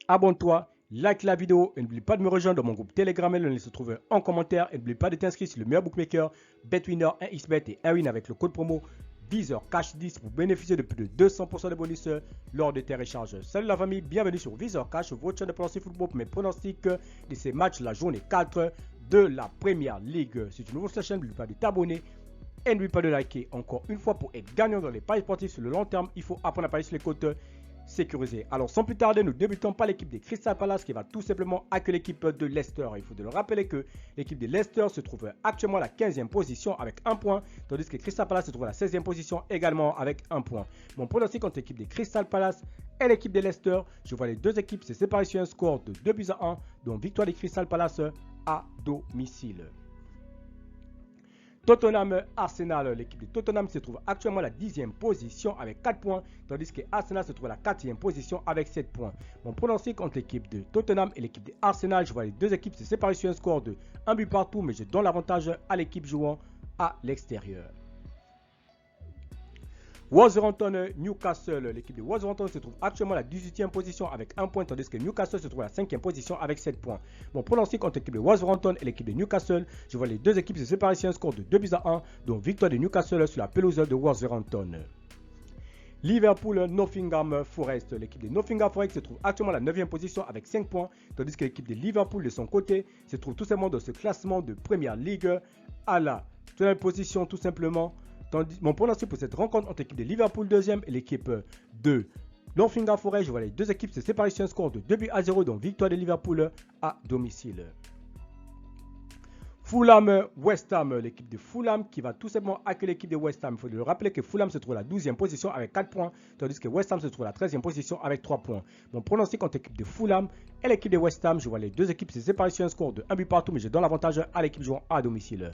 abonne-toi, like la vidéo et n'oublie pas de me rejoindre dans mon groupe Telegram. Le lien se trouve en commentaire. Et n'oublie pas de t'inscrire sur le meilleur bookmaker, BetWinner, 1xBet et 1win avec le code promo VizorCash10 pour bénéficier de plus de 200% de bonus lors de tes recharges. Salut la famille, bienvenue sur VizorCash, votre chaîne de pronostic football pour mes pronostics de ces matchs la journée 4 de la Première Ligue. Si tu es nouveau sur la chaîne, n'oublie pas de t'abonner et n'oublie pas de liker. Encore une fois, pour être gagnant dans les paris sportifs sur le long terme, il faut apprendre à parier sur les côtes sécurisées. Alors sans plus tarder, nous débutons par l'équipe des Crystal Palace qui va tout simplement accueillir l'équipe de Leicester. Il faut de le rappeler que l'équipe de Leicester se trouve actuellement à la 15e position avec 1 point, tandis que Crystal Palace se trouve à la 16e position également avec 1 point. Mon pronostic contre l'équipe des Crystal Palace et l'équipe de Leicester, je vois les deux équipes se séparer sur un score de 2-1, dont victoire des Crystal Palace à domicile. Tottenham-Arsenal, l'équipe de Tottenham se trouve actuellement à la 10e position avec 4 points, tandis que Arsenal se trouve à la 4e position avec 7 points. Mon pronostic entre l'équipe de Tottenham et l'équipe de Arsenal, je vois les deux équipes se séparer sur un score de 1 but partout, mais je donne l'avantage à l'équipe jouant à l'extérieur. Wolverhampton-Newcastle, l'équipe de Wolverhampton se trouve actuellement à la 18e position avec 1 point, tandis que Newcastle se trouve à la 5e position avec 7 points. Mon pronostic entre l'équipe de Wolverhampton et l'équipe de Newcastle, je vois les deux équipes se séparer sur un score de 2-1, dont victoire de Newcastle sur la pelouse de Wolverhampton. Liverpool-Nottingham Forest, l'équipe de Nottingham Forest se trouve actuellement à la 9e position avec 5 points, tandis que l'équipe de Liverpool de son côté se trouve tout simplement dans ce classement de Première Ligue à la 3e position tout simplement. Mon pronostic pour cette rencontre entre l'équipe de Liverpool 2e et l'équipe de Nottingham Forest, je vois les deux équipes se séparer sur un score de 2-0, donc victoire de Liverpool à domicile. Fulham-West Ham, l'équipe de Fulham qui va tout simplement accueillir l'équipe de West Ham. Il faut le rappeler que Fulham se trouve à la 12e position avec 4 points, tandis que West Ham se trouve à la 13e position avec 3 points. Mon pronostic entre l'équipe de Fulham et l'équipe de West Ham, je vois les deux équipes se séparer sur un score de 1 but partout, mais je donne l'avantage à l'équipe jouant à domicile.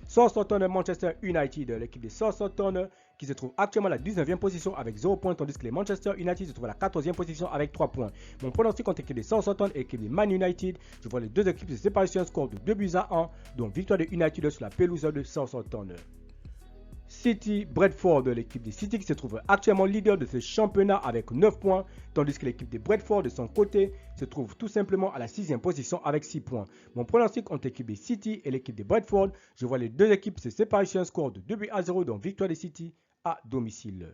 Southampton-Manchester United, l'équipe de Southampton qui se trouve actuellement à la 19e position avec 0 points, tandis que les Manchester United se trouvent à la 14e position avec 3 points. Mon pronostic contre l'équipe de Southampton et l'équipe de Man United, je vois les deux équipes se séparer sur un score de 2-1, donc victoire de United sur la pelouse de Southampton. City-Bradford, l'équipe de City qui se trouve actuellement leader de ce championnat avec 9 points, tandis que l'équipe de Bradford de son côté se trouve tout simplement à la 6e position avec 6 points. Mon pronostic entre l'équipe de City et l'équipe de Bradford, je vois les deux équipes se séparer sur un score de 2-0, donc victoire de City à domicile.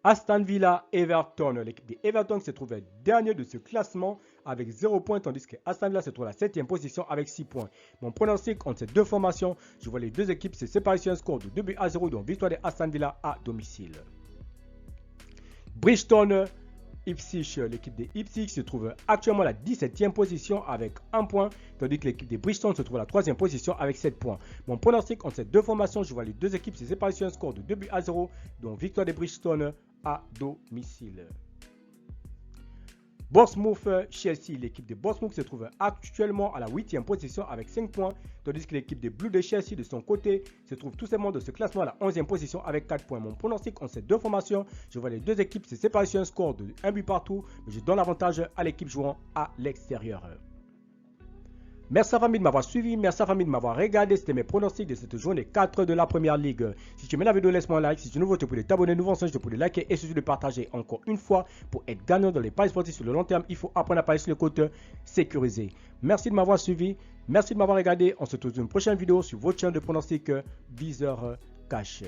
Aston Villa-Everton, l'équipe de Everton se trouve dernier de ce classement avec 0 points, tandis que Aston Villa se trouve à la 7e position avec 6 points. Mon pronostic entre ces deux formations, je vois les deux équipes se séparer sur un score de 2-0, donc victoire de Aston Villa à domicile. Bristol-Ipswich, l'équipe de Ipswich se trouve actuellement à la 17e position avec 1 point, tandis que l'équipe de Bristol se trouve à la 3e position avec 7 points. Mon pronostic entre ces deux formations, je vois les deux équipes se séparer sur un score de 2-0, donc victoire de Bristol à domicile. Bournemouth-Chelsea, l'équipe de Bournemouth se trouve actuellement à la 8e position avec 5 points, tandis que l'équipe des Blues de Chelsea de son côté se trouve tout simplement dans ce classement à la 11e position avec 4 points. Mon pronostic entre ces deux formations, je vois les deux équipes se séparer sur un score de 1 but partout, mais je donne l'avantage à l'équipe jouant à l'extérieur. Merci à la famille de m'avoir suivi, merci à la famille de m'avoir regardé, c'était mes pronostics de cette journée 4 de la Première Ligue. Si tu aimes la vidéo, laisse-moi un like, si tu es nouveau, tu peux t'abonner, nouveau ensemble, tu peux liker et surtout de partager encore une fois. Pour être gagnant dans les paris sportifs sur le long terme, il faut apprendre à parier sur le côte sécurisé. Merci de m'avoir suivi, merci de m'avoir regardé, on se retrouve dans une prochaine vidéo sur votre chaîne de pronostics VizorCash.